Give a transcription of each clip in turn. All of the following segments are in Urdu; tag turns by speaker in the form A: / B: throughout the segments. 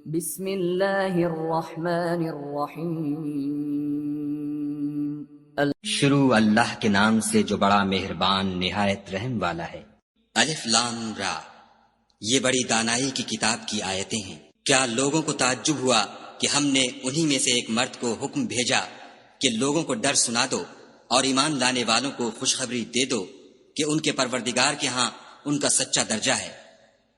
A: بسم اللہ الرحمن الرحیم۔
B: شروع اللہ کے نام سے جو بڑا مہربان نہایت رحم والا ہے۔
C: الف لام را، یہ بڑی دانائی کی کتاب کی آیتیں ہیں۔ کیا لوگوں کو تعجب ہوا کہ ہم نے انہی میں سے ایک مرد کو حکم بھیجا کہ لوگوں کو ڈر سنا دو اور ایمان لانے والوں کو خوشخبری دے دو کہ ان کے پروردگار کے ہاں ان کا سچا درجہ ہے۔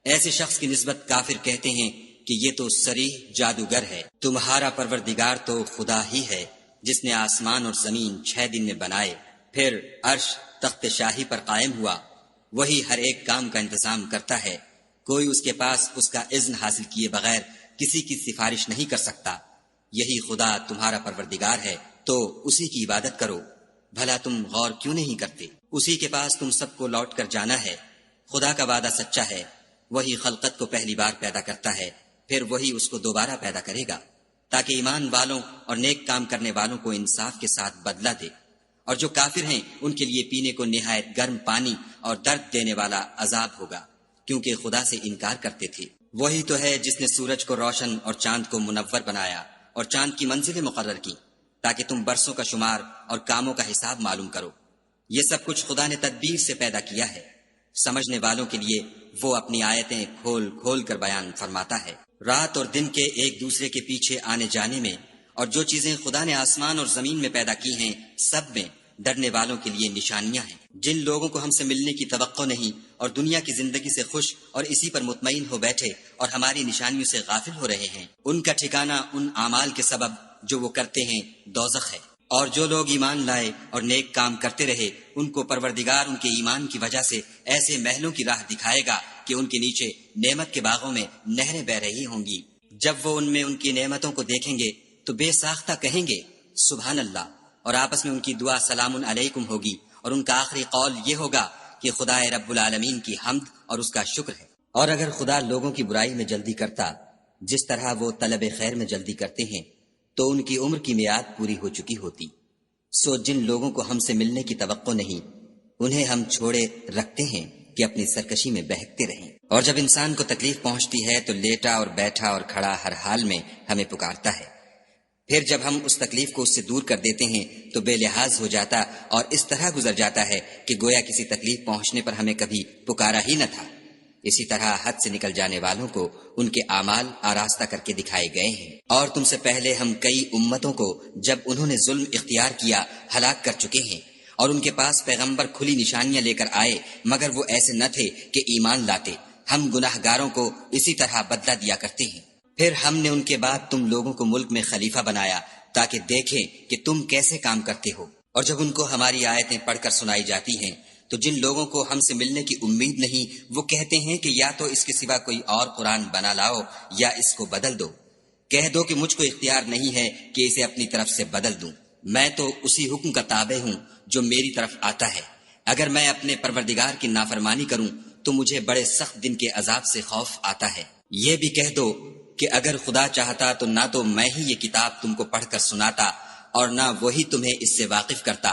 C: ایسے شخص کی نسبت کافر کہتے ہیں کہ یہ تو صریح جادوگر ہے۔ تمہارا پروردگار تو خدا ہی ہے جس نے آسمان اور زمین 6 دن میں بنائے، پھر عرش تخت شاہی پر قائم ہوا۔ وہی ہر ایک کام کا انتظام کرتا ہے، کوئی اس کے پاس اس کا اذن حاصل کیے بغیر کسی کی سفارش نہیں کر سکتا۔ یہی خدا تمہارا پروردگار ہے، تو اسی کی عبادت کرو۔ بھلا تم غور کیوں نہیں کرتے؟ اسی کے پاس تم سب کو لوٹ کر جانا ہے۔ خدا کا وعدہ سچا ہے، وہی خلقت کو پہلی بار پیدا کرتا ہے، پھر وہی اس کو دوبارہ پیدا کرے گا، تاکہ ایمان والوں اور نیک کام کرنے والوں کو انصاف کے ساتھ بدلہ دے، اور جو کافر ہیں ان کے لیے پینے کو نہایت گرم پانی اور درد دینے والا عذاب ہوگا، کیونکہ خدا سے انکار کرتے تھے۔ وہی تو ہے جس نے سورج کو روشن اور چاند کو منور بنایا اور چاند کی منزلیں مقرر کی تاکہ تم برسوں کا شمار اور کاموں کا حساب معلوم کرو۔ یہ سب کچھ خدا نے تدبیر سے پیدا کیا ہے۔ سمجھنے والوں کے لیے وہ اپنی آیتیں کھول کھول کر بیان فرماتا ہے۔ رات اور دن کے ایک دوسرے کے پیچھے آنے جانے میں اور جو چیزیں خدا نے آسمان اور زمین میں پیدا کی ہیں سب میں ڈرنے والوں کے لیے نشانیاں ہیں۔ جن لوگوں کو ہم سے ملنے کی توقع نہیں اور دنیا کی زندگی سے خوش اور اسی پر مطمئن ہو بیٹھے اور ہماری نشانیوں سے غافل ہو رہے ہیں، ان کا ٹھکانہ ان اعمال کے سبب جو وہ کرتے ہیں دوزخ ہے۔ اور جو لوگ ایمان لائے اور نیک کام کرتے رہے ان کو پروردگار ان کے ایمان کی وجہ سے ایسے محلوں کی راہ دکھائے گا کہ ان کے نیچے نعمت کے باغوں میں نہریں بہ رہی ہوں گی۔ جب وہ ان میں ان کی نعمتوں کو دیکھیں گے تو بے ساختہ کہیں گے سبحان اللہ، اور آپس میں ان کی دعا سلام علیکم ہوگی، اور ان کا آخری قول یہ ہوگا کہ خدا رب العالمین کی حمد اور اس کا شکر ہے۔ اور اگر خدا لوگوں کی برائی میں جلدی کرتا جس طرح وہ طلب خیر میں جلدی کرتے ہیں تو ان کی عمر کی میعاد پوری ہو چکی ہوتی۔ سو جن لوگوں کو ہم سے ملنے کی توقع نہیں انہیں ہم چھوڑے رکھتے ہیں کہ اپنی سرکشی میں بہکتے رہیں۔ اور جب انسان کو تکلیف پہنچتی ہے تو لیٹا اور بیٹھا اور کھڑا ہر حال میں ہمیں پکارتا ہے، پھر جب ہم اس تکلیف کو اس سے دور کر دیتے ہیں تو بے لحاظ ہو جاتا اور اس طرح گزر جاتا ہے کہ گویا کسی تکلیف پہنچنے پر ہمیں کبھی پکارا ہی نہ تھا۔ اسی طرح حد سے نکل جانے والوں کو ان کے اعمال آراستہ کر کے دکھائے گئے ہیں۔ اور تم سے پہلے ہم کئی امتوں کو جب انہوں نے ظلم اختیار کیا ہلاک کر چکے ہیں، اور ان کے پاس پیغمبر کھلی نشانیاں لے کر آئے مگر وہ ایسے نہ تھے کہ ایمان لاتے۔ ہم گناہ گاروں کو اسی طرح بدلہ دیا کرتے ہیں۔ پھر ہم نے ان کے بعد تم لوگوں کو ملک میں خلیفہ بنایا تاکہ دیکھیں کہ تم کیسے کام کرتے ہو۔ اور جب ان کو ہماری آیتیں پڑھ کر سنائی جاتی ہیں تو جن لوگوں کو ہم سے ملنے کی امید نہیں وہ کہتے ہیں کہ یا تو اس کے سوا کوئی اور قرآن بنا لاؤ یا اس کو بدل دو۔ کہہ دو کہ مجھ کو اختیار نہیں ہے کہ اسے اپنی طرف سے بدل دوں، میں تو اسی حکم کا تابع ہوں جو میری طرف آتا ہے۔ اگر میں اپنے پروردگار کی نافرمانی کروں تو مجھے بڑے سخت دن کے عذاب سے خوف آتا ہے۔ یہ بھی کہہ دو کہ اگر خدا چاہتا تو نہ تو میں ہی یہ کتاب تم کو پڑھ کر سناتا اور نہ وہی تمہیں اس سے واقف کرتا۔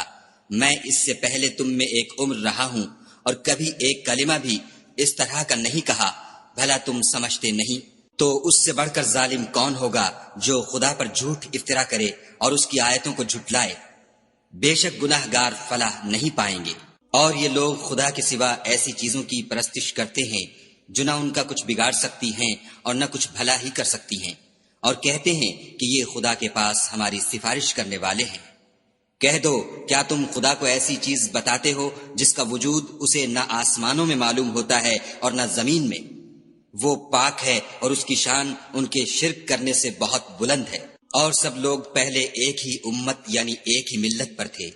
C: میں اس سے پہلے تم میں ایک عمر رہا ہوں اور کبھی ایک کلمہ بھی اس طرح کا نہیں کہا، بھلا تم سمجھتے نہیں؟ تو اس سے بڑھ کر ظالم کون ہوگا جو خدا پر جھوٹ افطرا کرے اور اس کی آیتوں کو جھٹلائے؟ بے شک گناہ گار فلاح نہیں پائیں گے۔ اور یہ لوگ خدا کے سوا ایسی چیزوں کی پرستش کرتے ہیں جو نہ ان کا کچھ بگاڑ سکتی ہیں اور نہ کچھ بھلا ہی کر سکتی ہیں، اور کہتے ہیں کہ یہ خدا کے پاس ہماری سفارش کرنے والے ہیں۔ کہہ دو کیا تم خدا کو ایسی چیز بتاتے ہو جس کا وجود اسے نہ آسمانوں میں معلوم ہوتا ہے اور نہ زمین میں؟ وہ پاک ہے اور اس کی شان ان کے شرک کرنے سے بہت بلند ہے۔ اور سب لوگ پہلے ایک ہی امت یعنی ایک ہی ملت پر تھے،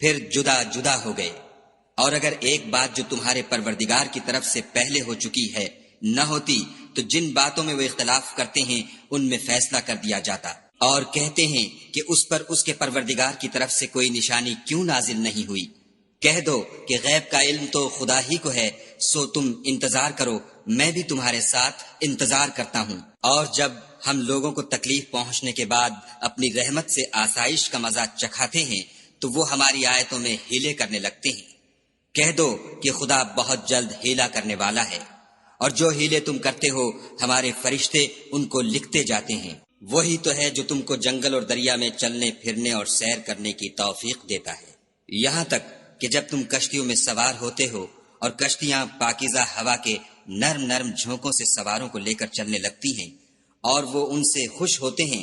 C: پھر جدا جدا ہو گئے۔ اور اگر ایک بات جو تمہارے پروردگار کی طرف سے پہلے ہو چکی ہے نہ ہوتی تو جن باتوں میں وہ اختلاف کرتے ہیں ان میں فیصلہ کر دیا جاتا۔ اور کہتے ہیں کہ اس پر اس کے پروردگار کی طرف سے کوئی نشانی کیوں نازل نہیں ہوئی؟ کہہ دو کہ غیب کا علم تو خدا ہی کو ہے، سو تم انتظار کرو، میں بھی تمہارے ساتھ انتظار کرتا ہوں۔ اور جب ہم لوگوں کو تکلیف پہنچنے کے بعد اپنی رحمت سے آسائش کا مزہ چکھاتے ہیں تو وہ ہماری آیتوں میں ہیلے کرنے لگتے ہیں۔ کہہ دو کہ خدا بہت جلد ہیلا کرنے والا ہے، اور جو ہیلے تم کرتے ہو ہمارے فرشتے ان کو لکھتے جاتے ہیں۔ وہی تو ہے جو تم کو جنگل اور دریا میں چلنے پھرنے اور سیر کرنے کی توفیق دیتا ہے، یہاں تک کہ جب تم کشتیوں میں سوار ہوتے ہو اور کشتیاں پاکیزہ ہوا کے نرم نرم جھونکوں سے سواروں کو لے کر چلنے لگتی ہیں اور وہ ان سے خوش ہوتے ہیں،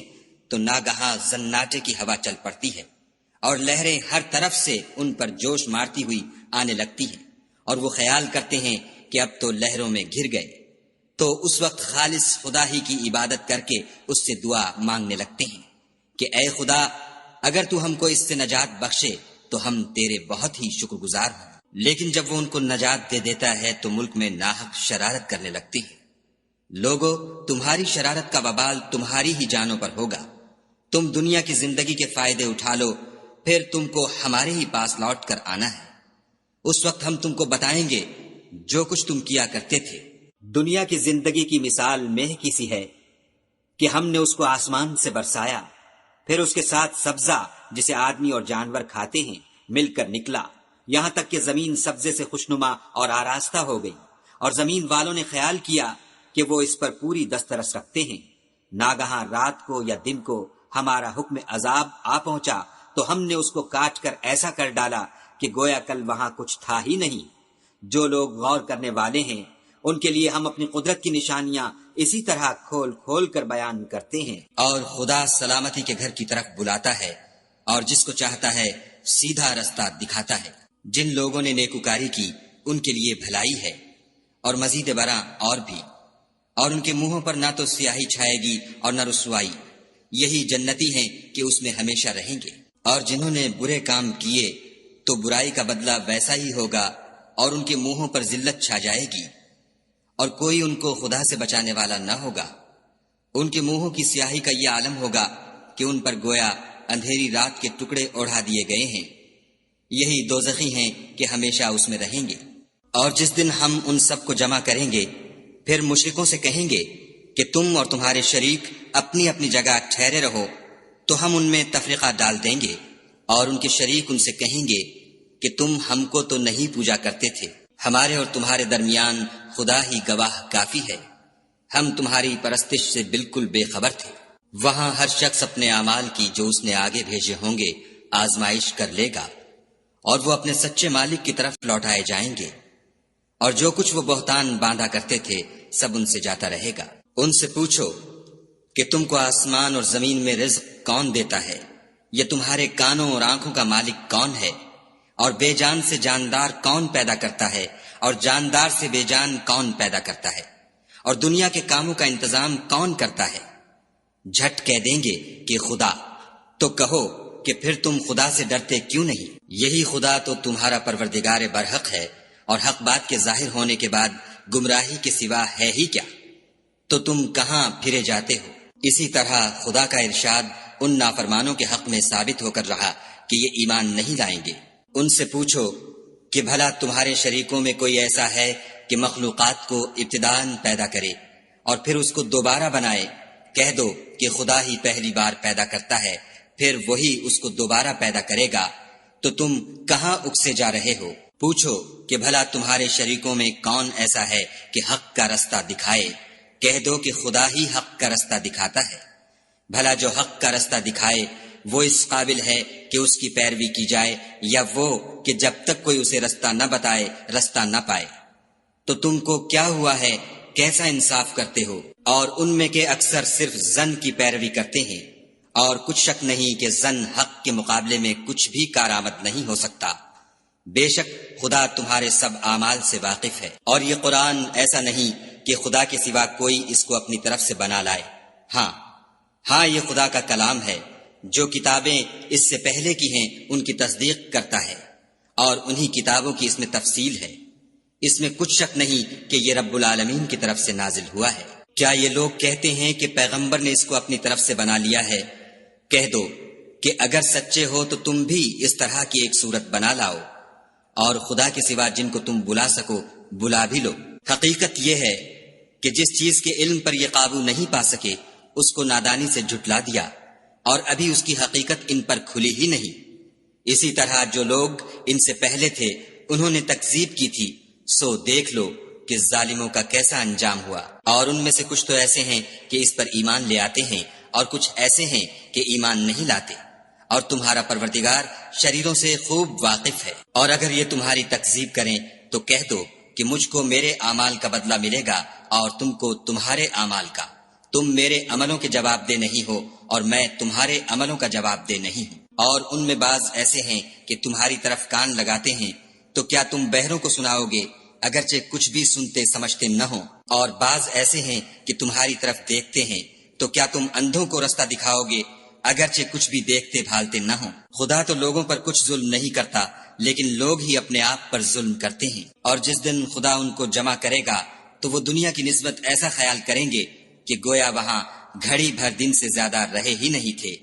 C: تو ناگہاں زناٹے کی ہوا چل پڑتی ہے اور لہریں ہر طرف سے ان پر جوش مارتی ہوئی آنے لگتی ہیں، اور وہ خیال کرتے ہیں کہ اب تو لہروں میں گھر گئے، تو اس وقت خالص خدا ہی کی عبادت کر کے اس سے دعا مانگنے لگتے ہیں کہ اے خدا، اگر تو ہم کو اس سے نجات بخشے تو ہم تیرے بہت ہی شکر گزار ہوں۔ لیکن جب وہ ان کو نجات دے دیتا ہے تو ملک میں ناحق شرارت کرنے لگتی ہے۔ لوگو، تمہاری شرارت کا وبال تمہاری ہی جانوں پر ہوگا۔ تم دنیا کی زندگی کے فائدے اٹھا لو، پھر تم کو ہمارے ہی پاس لوٹ کر آنا ہے۔ اس وقت ہم تم کو بتائیں گے جو کچھ تم کیا کرتے تھے۔ دنیا کی زندگی کی مثال مہ کی سی ہے کہ ہم نے اس کو آسمان سے برسایا، پھر اس کے ساتھ سبزہ جسے آدمی اور جانور کھاتے ہیں مل کر نکلا، یہاں تک کہ زمین سبزے سے خوشنما اور آراستہ ہو گئی، اور زمین والوں نے خیال کیا کہ وہ اس پر پوری دسترس رکھتے ہیں۔ ناگہاں رات کو یا دن کو ہمارا حکم عذاب آ پہنچا تو ہم نے اس کو کاٹ کر ایسا کر ڈالا کہ گویا کل وہاں کچھ تھا ہی نہیں۔ جو لوگ غور کرنے والے ہیں ان کے لیے ہم اپنی قدرت کی نشانیاں اسی طرح کھول کھول کر بیان کرتے ہیں۔ اور خدا سلامتی کے گھر کی طرف بلاتا ہے اور جس کو چاہتا ہے سیدھا رستہ دکھاتا ہے۔ جن لوگوں نے نیکوکاری کی ان کے لیے بھلائی ہے اور مزید برآں اور بھی، اور ان کے منہوں پر نہ تو سیاہی چھائے گی اور نہ رسوائی، یہی جنتی ہیں کہ اس میں ہمیشہ رہیں گے۔ اور جنہوں نے برے کام کیے تو برائی کا بدلہ ویسا ہی ہوگا، اور ان کے منہوں پر ذلت چھا جائے گی اور کوئی ان کو خدا سے بچانے والا نہ ہوگا۔ ان کے منہوں کی سیاہی کا یہ عالم ہوگا کہ ان پر گویا اندھیری رات کے ٹکڑے اوڑھا دیے گئے ہیں، یہی دوزخی ہیں کہ ہمیشہ اس میں رہیں گے۔ اور جس دن ہم ان سب کو جمع کریں گے پھر مشرکوں سے کہیں گے کہ تم اور تمہارے شریک اپنی اپنی جگہ ٹھہرے رہو، تو ہم ان میں تفریقہ ڈال دیں گے، اور ان کے شریک ان سے کہیں گے کہ تم ہم کو تو نہیں پوجا کرتے تھے، ہمارے اور تمہارے درمیان خدا ہی گواہ کافی ہے، ہم تمہاری پرستش سے بالکل بے خبر تھے۔ وہاں ہر شخص اپنے اعمال کی جو اس نے آگے بھیجے ہوں گے آزمائش کر لے گا، اور وہ اپنے سچے مالک کی طرف لوٹائے جائیں گے، اور جو کچھ وہ بہتان باندھا کرتے تھے سب ان سے جاتا رہے گا۔ ان سے پوچھو کہ تم کو آسمان اور زمین میں رزق کون دیتا ہے؟ یہ تمہارے کانوں اور آنکھوں کا مالک کون ہے؟ اور بے جان سے جاندار کون پیدا کرتا ہے؟ اور جاندار سے بے جان کون پیدا کرتا ہے؟ اور دنیا کے کاموں کا انتظام کون کرتا ہے؟ جھٹ کہہ دیں گے کہ خدا۔ تو کہو کہ پھر تم خدا سے ڈرتے کیوں نہیں؟ یہی خدا تو تمہارا پروردگار برحق ہے، اور حق بات کے ظاہر ہونے کے بعد گمراہی کے سوا ہے ہی کیا؟ تو تم کہاں پھرے جاتے ہو؟ اسی طرح خدا کا ارشاد ان نافرمانوں کے حق میں ثابت ہو کر رہا کہ یہ ایمان نہیں لائیں گے۔ ان سے پوچھو کہ بھلا تمہارے شریکوں میں کوئی ایسا ہے کہ مخلوقات کو ابتداءً پیدا کرے اور پھر اس کو دوبارہ بنائے؟ کہہ دو کہ خدا ہی پہلی بار پیدا کرتا ہے، پھر وہی اس کو دوبارہ پیدا کرے گا، تو تم کہاں اکسے جا رہے ہو؟ پوچھو کہ بھلا تمہارے شریکوں میں کون ایسا ہے کہ حق کا رستہ دکھائے؟ کہہ دو کہ خدا ہی حق کا رستہ دکھاتا ہے۔ بھلا جو حق کا رستہ دکھائے وہ اس قابل ہے کہ اس کی پیروی کی جائے، یا وہ کہ جب تک کوئی اسے رستہ نہ بتائے رستہ نہ پائے؟ تو تم کو کیا ہوا ہے، کیسا انصاف کرتے ہو؟ اور ان میں کے اکثر صرف ظن کی پیروی کرتے ہیں، اور کچھ شک نہیں کہ ظن حق کے مقابلے میں کچھ بھی کارآمد نہیں ہو سکتا۔ بے شک خدا تمہارے سب اعمال سے واقف ہے۔ اور یہ قرآن ایسا نہیں کہ خدا کے سوا کوئی اس کو اپنی طرف سے بنا لائے۔ ہاں یہ خدا کا کلام ہے، جو کتابیں اس سے پہلے کی ہیں ان کی تصدیق کرتا ہے، اور انہی کتابوں کی اس میں تفصیل ہے۔ اس میں کچھ شک نہیں کہ یہ رب العالمین کی طرف سے نازل ہوا ہے۔ کیا یہ لوگ کہتے ہیں کہ پیغمبر نے اس کو اپنی طرف سے بنا لیا ہے؟ کہہ دو کہ اگر سچے ہو تو تم بھی اس طرح کی ایک صورت بنا لاؤ، اور خدا کے سوا جن کو تم بلا سکو بلا بھی لو۔ حقیقت یہ ہے کہ جس چیز کے علم پر یہ قابو نہیں پا سکے اس کو نادانی سے جھٹلا دیا، اور ابھی اس کی حقیقت ان پر کھلی ہی نہیں۔ اسی طرح جو لوگ ان سے پہلے تھے انہوں نے تکذیب کی تھی، سو دیکھ لو کہ ظالموں کا کیسا انجام ہوا۔ اور ان میں سے کچھ تو ایسے ہیں کہ اس پر ایمان لے آتے ہیں، اور کچھ ایسے ہیں کہ ایمان نہیں لاتے، اور تمہارا پروردگار شریروں سے خوب واقف ہے۔ اور اگر یہ تمہاری تکذیب کریں تو کہہ دو کہ مجھ کو میرے اعمال کا بدلہ ملے گا اور تم کو تمہارے اعمال کا۔ تم میرے عملوں کے جواب دہ نہیں ہو اور میں تمہارے عملوں کا جواب دہ نہیں ہوں۔ اور ان میں بعض ایسے ہیں کہ تمہاری طرف کان لگاتے ہیں، تو کیا تم بہروں کو سناؤ گے اگرچہ کچھ بھی سنتے سمجھتے نہ ہوں؟ اور بعض ایسے ہیں کہ تمہاری طرف دیکھتے ہیں، تو کیا تم اندھوں کو رستہ دکھاؤ گے اگرچہ کچھ بھی دیکھتے بھالتے نہ ہوں؟ خدا تو لوگوں پر کچھ ظلم نہیں کرتا، لیکن لوگ ہی اپنے آپ پر ظلم کرتے ہیں۔ اور جس دن خدا ان کو جمع کرے گا تو وہ دنیا کی نسبت ایسا خیال کریں گے کہ گویا وہاں گھڑی بھر دن سے زیادہ رہے ہی نہیں تھے،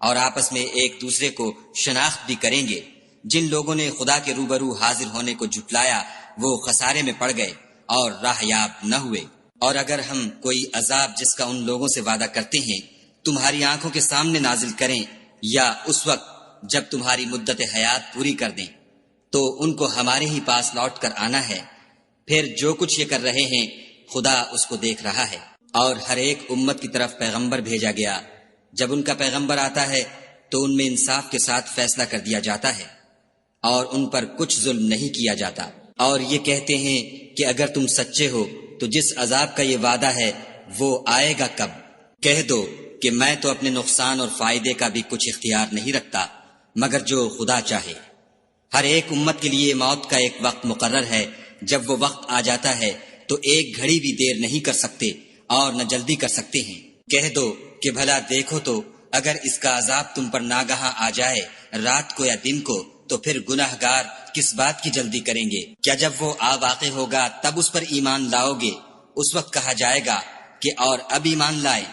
C: اور آپس میں ایک دوسرے کو شناخت بھی کریں گے۔ جن لوگوں نے خدا کے روبرو حاضر ہونے کو جھٹلایا وہ خسارے میں پڑ گئے اور راہ یاب نہ ہوئے۔ اور اگر ہم کوئی عذاب جس کا ان لوگوں سے وعدہ کرتے ہیں تمہاری آنکھوں کے سامنے نازل کریں، یا اس وقت جب تمہاری مدت حیات پوری کر دیں، تو ان کو ہمارے ہی پاس لوٹ کر آنا ہے۔ پھر جو کچھ یہ کر رہے ہیں خدا اس کو دیکھ رہا ہے۔ اور ہر ایک امت کی طرف پیغمبر بھیجا گیا، جب ان کا پیغمبر آتا ہے تو ان میں انصاف کے ساتھ فیصلہ کر دیا جاتا ہے اور ان پر کچھ ظلم نہیں کیا جاتا۔ اور یہ کہتے ہیں کہ اگر تم سچے ہو تو جس عذاب کا یہ وعدہ ہے وہ آئے گا کب؟ کہہ دو کہ میں تو اپنے نقصان اور فائدے کا بھی کچھ اختیار نہیں رکھتا مگر جو خدا چاہے۔ ہر ایک امت کے لیے موت کا ایک وقت مقرر ہے، جب وہ وقت آ جاتا ہے تو ایک گھڑی بھی دیر نہیں کر سکتے اور نہ جلدی کر سکتے ہیں۔ کہہ دو کہ بھلا دیکھو تو اگر اس کا عذاب تم پر ناگہاں آ جائے رات کو یا دن کو، تو پھر گناہگار کس بات کی جلدی کریں گے؟ کیا جب وہ آ واقع ہوگا تب اس پر ایمان لاؤ گے؟ اس وقت کہا جائے گا کہ اور اب ایمان لائیں،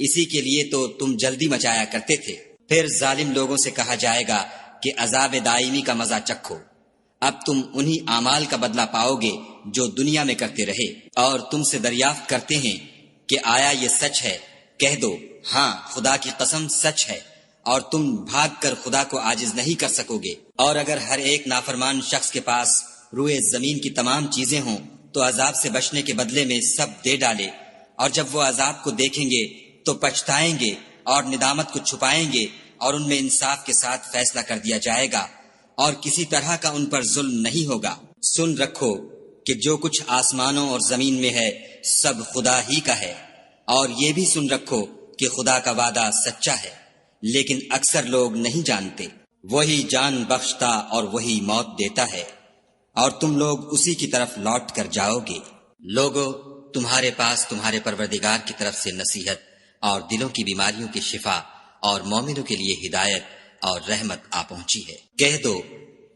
C: اسی کے لیے تو تم جلدی مچایا کرتے تھے۔ پھر ظالم لوگوں سے کہا جائے گا کہ عذاب دائمی کا مزہ چکھو، اب تم انہی اعمال کا بدلہ پاؤ گے جو دنیا میں کرتے رہے۔ اور تم سے دریافت کرتے ہیں کہ آیا یہ سچ ہے؟ کہہ دو ہاں خدا کی قسم سچ ہے، اور تم بھاگ کر خدا کو عاجز نہیں کر سکو گے۔ اور اگر ہر ایک نافرمان شخص کے پاس روئے زمین کی تمام چیزیں ہوں تو عذاب سے بچنے کے بدلے میں سب دے ڈالے، اور جب وہ عذاب کو دیکھیں گے تو پچھتائیں گے اور ندامت کو چھپائیں گے، اور ان میں انصاف کے ساتھ فیصلہ کر دیا جائے گا، اور کسی طرح کا ان پر ظلم نہیں ہوگا۔ سن رکھو کہ جو کچھ آسمانوں اور زمین میں ہے سب خدا ہی کا ہے، اور یہ بھی سن رکھو کہ خدا کا وعدہ سچا ہے، لیکن اکثر لوگ نہیں جانتے۔ وہی جان بخشتا اور وہی موت دیتا ہے، اور تم لوگ اسی کی طرف لوٹ کر جاؤ گے۔ لوگو تمہارے پاس تمہارے پروردگار کی طرف سے نصیحت اور دلوں کی بیماریوں کی شفا اور مومنوں کے لیے ہدایت اور رحمت آ پہنچی ہے۔ کہہ دو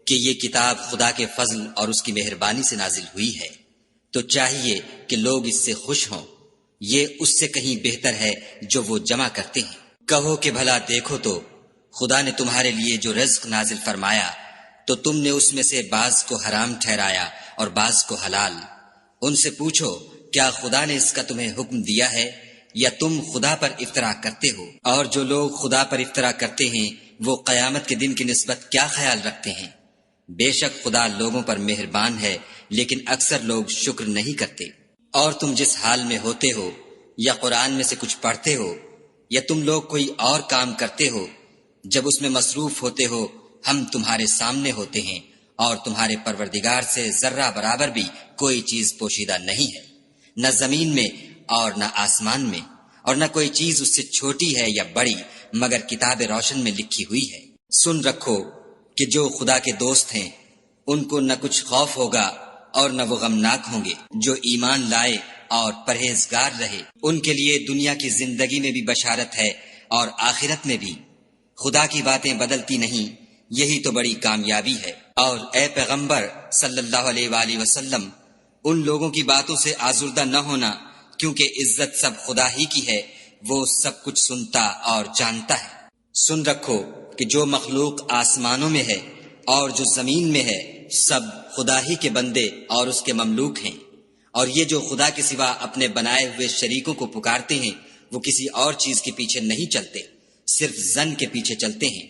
C: کہ یہ کتاب خدا کے فضل اور اس کی مہربانی سے نازل ہوئی ہے، تو چاہیے کہ لوگ اس سے خوش ہوں، یہ اس سے کہیں بہتر ہے جو وہ جمع کرتے ہیں۔ کہو کہ بھلا دیکھو تو خدا نے تمہارے لیے جو رزق نازل فرمایا تو تم نے اس میں سے بعض کو حرام ٹھہرایا اور بعض کو حلال۔ ان سے پوچھو کیا خدا نے اس کا تمہیں حکم دیا ہے یا تم خدا پر افطرا کرتے ہو؟ اور جو لوگ خدا پر افطرا کرتے ہیں وہ قیامت کے دن کی نسبت کیا خیال رکھتے ہیں؟ بے شک خدا لوگوں پر مہربان ہے، لیکن اکثر لوگ شکر نہیں کرتے۔ اور تم جس حال میں ہوتے ہو، یا قرآن میں سے کچھ پڑھتے ہو یا تم لوگ کوئی اور کام کرتے ہو، جب اس میں مصروف ہوتے ہو ہم تمہارے سامنے ہوتے ہیں، اور تمہارے پروردگار سے ذرہ برابر بھی کوئی چیز پوشیدہ نہیں ہے، نہ زمین میں اور نہ آسمان میں، اور نہ کوئی چیز اس سے چھوٹی ہے یا بڑی مگر کتاب روشن میں لکھی ہوئی ہے۔ سن رکھو کہ جو خدا کے دوست ہیں ان کو نہ کچھ خوف ہوگا اور نہ وہ غمناک ہوں گے۔ جو ایمان لائے اور پرہیزگار رہے ان کے لیے دنیا کی زندگی میں بھی بشارت ہے اور آخرت میں بھی۔ خدا کی باتیں بدلتی نہیں، یہی تو بڑی کامیابی ہے۔ اور اے پیغمبر صلی اللہ علیہ وآلہ وسلم، ان لوگوں کی باتوں سے آزردہ نہ ہونا، کیونکہ عزت سب خدا ہی کی ہے، وہ سب کچھ سنتا اور جانتا ہے۔ سن رکھو کہ جو مخلوق آسمانوں میں ہے اور جو زمین میں ہے سب خدا ہی کے بندے اور اس کے مملوک ہیں، اور یہ جو خدا کے سوا اپنے بنائے ہوئے شریکوں کو پکارتے ہیں وہ کسی اور چیز کے پیچھے نہیں چلتے، صرف ظن کے پیچھے چلتے ہیں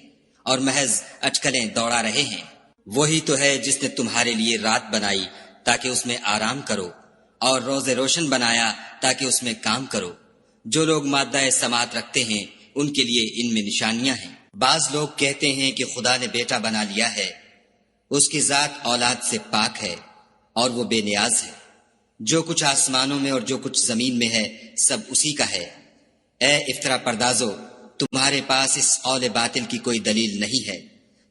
C: اور محض اٹکلیں دوڑا رہے ہیں۔ وہی تو ہے جس نے تمہارے لیے رات بنائی تاکہ اس میں آرام کرو، اور روزے روشن بنایا تاکہ اس میں کام کرو۔ جو لوگ مادہ سماعت رکھتے ہیں ان کے لیے ان میں نشانیاں ہیں۔ بعض لوگ کہتے ہیں کہ خدا نے بیٹا بنا لیا ہے، اس کی ذات اولاد سے پاک ہے اور وہ بے نیاز ہے۔ جو کچھ آسمانوں میں اور جو کچھ زمین میں ہے سب اسی کا ہے۔ اے افترا پردازو، تمہارے پاس اس قول باطل کی کوئی دلیل نہیں ہے۔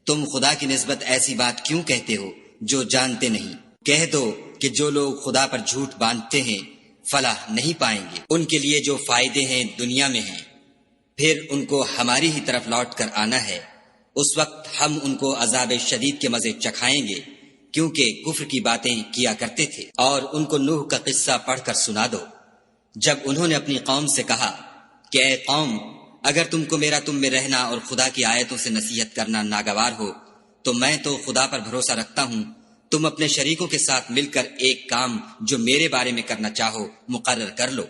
C: تم خدا کی نسبت ایسی بات کیوں کہتے ہو جو جانتے نہیں؟ کہہ دو کہ جو لوگ خدا پر جھوٹ باندھتے ہیں فلاح نہیں پائیں گے۔ ان کے لیے جو فائدے ہیں دنیا میں ہیں، پھر ان کو ہماری ہی طرف لوٹ کر آنا ہے۔ اس وقت ہم ان کو عذاب شدید کے مزے چکھائیں گے، کیونکہ کفر کی باتیں کیا کرتے تھے۔ اور ان کو نوح کا قصہ پڑھ کر سنا دو، جب انہوں نے اپنی قوم سے کہا کہ اے قوم، اگر تم کو میرا تم میں رہنا اور خدا کی آیتوں سے نصیحت کرنا ناگوار ہو تو میں تو خدا پر بھروسہ رکھتا ہوں، تم اپنے شریکوں کے ساتھ مل کر ایک کام جو میرے بارے میں کرنا چاہو مقرر کر لو،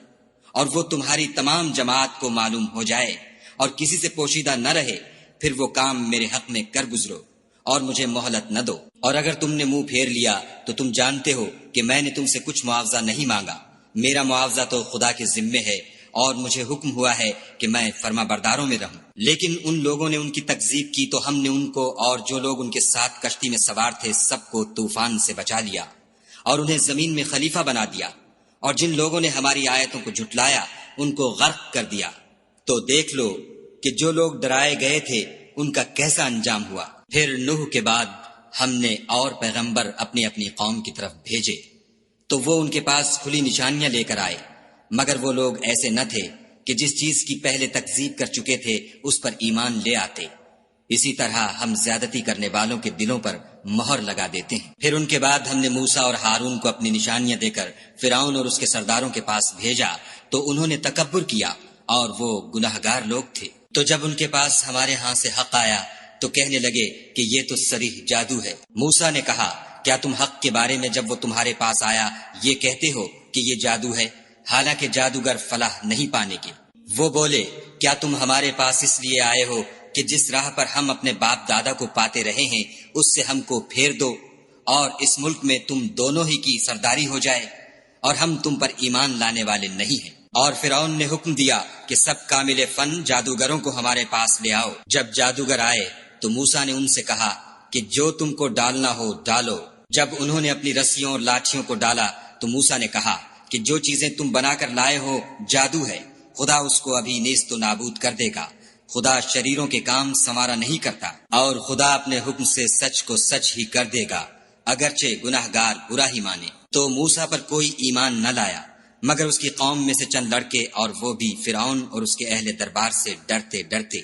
C: اور وہ تمہاری تمام جماعت کو معلوم ہو جائے اور کسی سے پوشیدہ نہ رہے، پھر وہ کام میرے حق میں کر گزرو اور مجھے مہلت نہ دو۔ اور اگر تم نے منہ پھیر لیا تو تم جانتے ہو کہ میں نے تم سے کچھ معاوضہ نہیں مانگا، میرا معاوضہ تو خدا کے ذمے ہے، اور مجھے حکم ہوا ہے کہ میں فرما برداروں میں رہوں۔ لیکن ان لوگوں نے ان کی تکذیب کی تو ہم نے ان کو اور جو لوگ ان کے ساتھ کشتی میں سوار تھے سب کو طوفان سے بچا لیا اور انہیں زمین میں خلیفہ بنا دیا، اور جن لوگوں نے ہماری آیتوں کو جھٹلایا ان کو غرق کر دیا۔ تو دیکھ لو کہ جو لوگ ڈرائے گئے تھے ان کا کیسا انجام ہوا۔ پھر نوح کے بعد ہم نے اور پیغمبر اپنی اپنی قوم کی طرف بھیجے تو وہ ان کے پاس کھلی نشانیاں لے کر آئے، مگر وہ لوگ ایسے نہ تھے کہ جس چیز کی پہلے تکذیب کر چکے تھے اس پر ایمان لے آتے۔ اسی طرح ہم زیادتی کرنے والوں کے دلوں پر مہر لگا دیتے ہیں۔ پھر ان کے بعد ہم نے موسیٰ اور ہارون کو اپنی نشانیاں دے کر فرعون اور اس کے سرداروں کے پاس بھیجا تو انہوں نے تکبر کیا اور وہ گناہگار لوگ تھے۔ تو جب ان کے پاس ہمارے ہاں سے حق آیا تو کہنے لگے کہ یہ تو صریح جادو ہے۔ موسیٰ نے کہا کیا تم حق کے بارے میں جب وہ تمہارے پاس آیا یہ کہتے ہو کہ یہ جادو ہے، حالانکہ جادوگر فلاح نہیں پانے کے؟ وہ بولے کیا تم ہمارے پاس اس لیے آئے ہو کہ جس راہ پر ہم اپنے باپ دادا کو پاتے رہے ہیں اس سے ہم کو پھیر دو اور اس ملک میں تم دونوں ہی کی سرداری ہو جائے، اور ہم تم پر ایمان لانے والے نہیں ہیں۔ اور فرعون نے حکم دیا کہ سب کامل فن جادوگروں کو ہمارے پاس لے آؤ۔ جب جادوگر آئے تو موسیٰ نے ان سے کہا کہ جو تم کو ڈالنا ہو ڈالو۔ جب انہوں نے اپنی رسیوں اور لاٹھیوں کو ڈالا تو موسیٰ نے کہا کہ جو چیزیں تم بنا کر لائے ہو جادو ہے، خدا اس کو ابھی نیست و نابود کر دے گا۔ خدا شریروں کے کام سنوارا نہیں کرتا، اور خدا اپنے حکم سے سچ کو سچ ہی کر دے گا، اگرچہ گناہگار برا ہی مانے۔ تو موسیٰ پر کوئی ایمان نہ لایا مگر اس کی قوم میں سے چند لڑکے، اور وہ بھی فرعون اور اس کے اہل دربار سے ڈرتے ڈرتے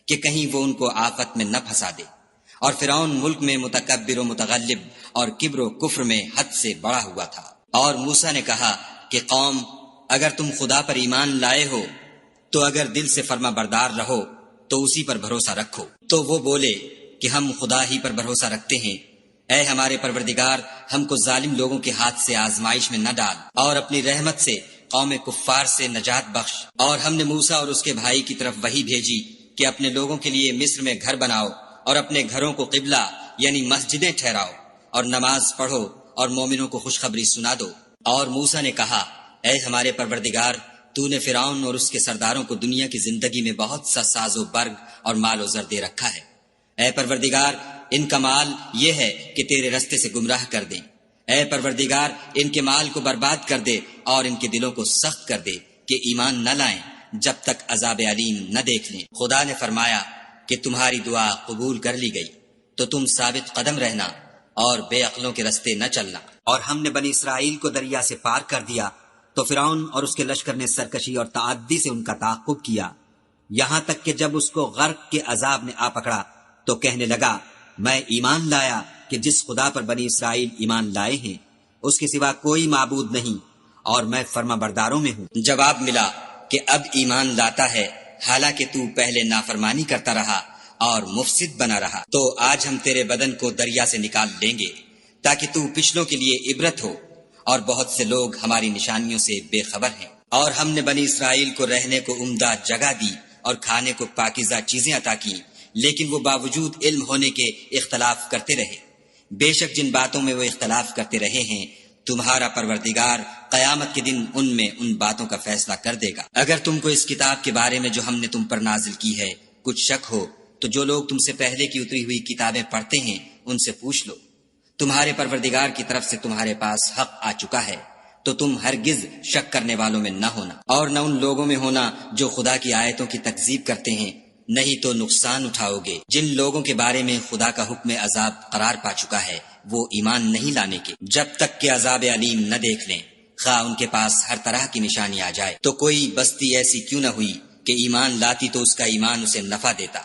C: کہ کہیں وہ ان کو آفت میں نہ پھنسا دے۔ اور فرعون ملک میں متکبر و متغلب اور کبر و کفر میں حد سے بڑا ہوا تھا۔ اور موسیٰ نے کہا کہ قوم، اگر تم خدا پر ایمان لائے ہو تو اگر دل سے فرما بردار رہو تو اسی پر بھروسہ رکھو۔ تو وہ بولے کہ ہم خدا ہی پر بھروسہ رکھتے ہیں۔ اے ہمارے پروردگار، ہم کو ظالم لوگوں کے ہاتھ سے آزمائش میں نہ ڈال، اور اپنی رحمت سے قوم کفار سے نجات بخش۔ اور ہم نے موسیٰ اور اس کے بھائی کی طرف وحی بھیجی کہ اپنے لوگوں کے لیے مصر میں گھر بناؤ اور اپنے گھروں کو قبلہ یعنی مسجدیں ٹھہراؤ، اور نماز پڑھو اور مومنوں کو خوشخبری سنا دو۔ اور موسیٰ نے کہا اے ہمارے پروردگار، تو نے فرعون اور اس کے سرداروں کو دنیا کی زندگی میں بہت سا ساز و برگ اور مال و زر دے رکھا ہے۔ اے پروردگار، ان کا مال یہ ہے کہ تیرے رستے سے گمراہ کر دیں۔ اے پروردگار، ان کے مال کو برباد کر دے اور ان کے دلوں کو سخت کر دے کہ ایمان نہ لائیں جب تک عذاب علیم نہ دیکھ لیں۔ خدا نے فرمایا کہ تمہاری دعا قبول کر لی گئی، تو تم ثابت قدم رہنا اور بے عقلوں کے رستے نہ چلنا۔ اور ہم نے بنی اسرائیل کو دریا سے پار کر دیا تو فرعون اور اس کے لشکر نے سرکشی اور تعدی سے ان کا تعاقب کیا، یہاں تک کہ جب اس کو غرق کے عذاب نے آ پکڑا تو کہنے لگا میں ایمان لایا کہ جس خدا پر بنی اسرائیل ایمان لائے ہیں اس کے سوا کوئی معبود نہیں، اور میں فرما برداروں میں ہوں۔ جواب ملا کہ اب ایمان لاتا ہے حالانکہ تو پہلے نافرمانی کرتا رہا اور مفسد بنا رہا۔ تو آج ہم تیرے بدن کو دریا سے نکال لیں گے تاکہ تو پچھلوں کے لیے عبرت ہو، اور بہت سے لوگ ہماری نشانیوں سے بے خبر ہیں۔ اور ہم نے بنی اسرائیل کو رہنے کو عمدہ جگہ دی اور کھانے کو پاکیزہ چیزیں عطا کی، لیکن وہ باوجود علم ہونے کے اختلاف کرتے رہے۔ بے شک جن باتوں میں وہ اختلاف کرتے رہے ہیں تمہارا پروردگار قیامت کے دن ان میں ان باتوں کا فیصلہ کر دے گا۔ اگر تم کو اس کتاب کے بارے میں جو ہم نے تم پر نازل کی ہے کچھ شک ہو تو جو لوگ تم سے پہلے کی اتری ہوئی کتابیں پڑھتے ہیں ان سے پوچھ لو، تمہارے پروردگار کی طرف سے تمہارے پاس حق آ چکا ہے، تو تم ہرگز شک کرنے والوں میں نہ ہونا، اور نہ ان لوگوں میں ہونا جو خدا کی آیتوں کی تکذیب کرتے ہیں، نہیں تو نقصان اٹھاؤ گے۔ جن لوگوں کے بارے میں خدا کا حکم عذاب قرار پا چکا ہے وہ ایمان نہیں لانے کے جب تک کہ عذاب علیم نہ دیکھ لیں، خواہ ان کے پاس ہر طرح کی نشانی آ جائے۔ تو کوئی بستی ایسی کیوں نہ ہوئی کہ ایمان لاتی تو اس کا ایمان اسے نفع دیتا۔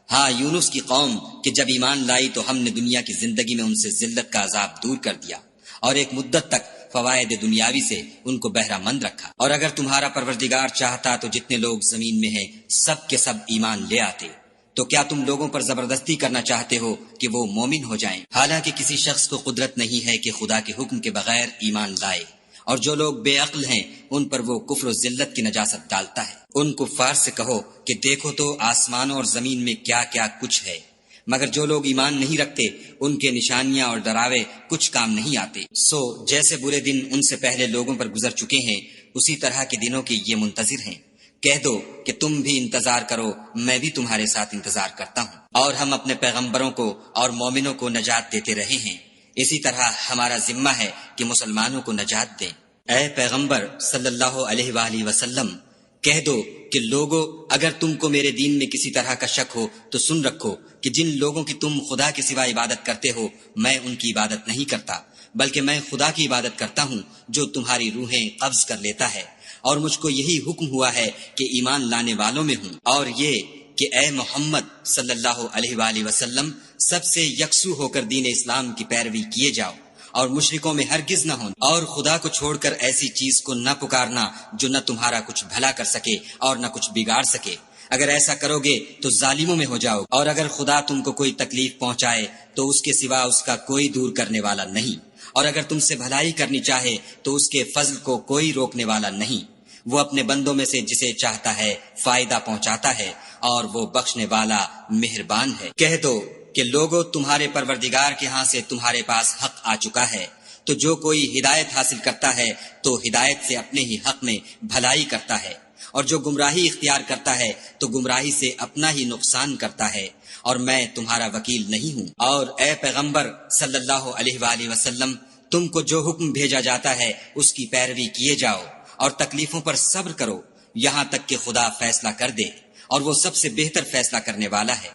C: ہاں، یونس کی قوم کہ جب ایمان لائی تو ہم نے دنیا کی زندگی میں ان سے ذلت کا عذاب دور کر دیا اور ایک مدت تک فوائد دنیاوی سے ان کو بہرہ مند رکھا۔ اور اگر تمہارا پروردگار چاہتا تو جتنے لوگ زمین میں ہیں سب کے سب ایمان لے آتے، تو کیا تم لوگوں پر زبردستی کرنا چاہتے ہو کہ وہ مومن ہو جائیں؟ حالانکہ کسی شخص کو قدرت نہیں ہے کہ خدا کے حکم کے بغیر ایمان لائے، اور جو لوگ بے عقل ہیں ان پر وہ کفر و ذلت کی نجاست ڈالتا ہے۔ ان کفار سے کہو کہ دیکھو تو آسمانوں اور زمین میں کیا کیا کچھ ہے، مگر جو لوگ ایمان نہیں رکھتے ان کے نشانیاں اور ڈراوے کچھ کام نہیں آتے۔ سو جیسے برے دن ان سے پہلے لوگوں پر گزر چکے ہیں اسی طرح کے دنوں کے یہ منتظر ہیں۔ کہہ دو کہ تم بھی انتظار کرو، میں بھی تمہارے ساتھ انتظار کرتا ہوں، اور ہم اپنے پیغمبروں کو اور مومنوں کو نجات دیتے رہے ہیں، اسی طرح ہمارا ذمہ ہے کہ مسلمانوں کو نجات دیں۔ اے پیغمبر صلی اللہ علیہ وآلہ وسلم، کہہ دو کہ لوگو اگر تم کو میرے دین میں کسی طرح کا شک ہو تو سن رکھو کہ جن لوگوں کی تم خدا کے سوا عبادت کرتے ہو میں ان کی عبادت نہیں کرتا، بلکہ میں خدا کی عبادت کرتا ہوں جو تمہاری روحیں قبض کر لیتا ہے، اور مجھ کو یہی حکم ہوا ہے کہ ایمان لانے والوں میں ہوں، اور یہ کہ اے محمد صلی اللہ علیہ وآلہ وسلم سب سے یکسو ہو کر دین اسلام کی پیروی کیے جاؤ، اور مشرکوں میں ہرگز نہ ہونا، اور خدا کو چھوڑ کر ایسی چیز کو نہ پکارنا جو نہ تمہارا کچھ بھلا کر سکے اور نہ کچھ بگاڑ سکے۔ اگر ایسا کرو گے تو ظالموں میں ہو جاؤ، اور اگر خدا تم کو کوئی تکلیف پہنچائے تو اس کے سوا اس کا کوئی دور کرنے والا نہیں، اور اگر تم سے بھلائی کرنی چاہے تو اس کے فضل کو کوئی روکنے والا نہیں۔ وہ اپنے بندوں میں سے جسے چاہتا ہے فائدہ پہنچاتا ہے، اور وہ بخشنے والا مہربان ہے۔ کہہ دو کہ لوگو تمہارے پروردگار کے ہاں سے تمہارے پاس حق آ چکا ہے، تو جو کوئی ہدایت حاصل کرتا ہے تو ہدایت سے اپنے ہی حق میں بھلائی کرتا ہے، اور جو گمراہی اختیار کرتا ہے تو گمراہی سے اپنا ہی نقصان کرتا ہے، اور میں تمہارا وکیل نہیں ہوں۔ اور اے پیغمبر صلی اللہ علیہ وآلہ وسلم، تم کو جو حکم بھیجا جاتا ہے اس کی پیروی کیے جاؤ، اور تکلیفوں پر صبر کرو یہاں تک کہ خدا فیصلہ کر دے، اور وہ سب سے بہتر فیصلہ کرنے والا ہے۔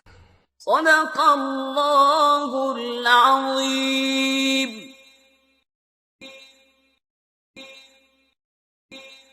A: صدق اللہ العظیم۔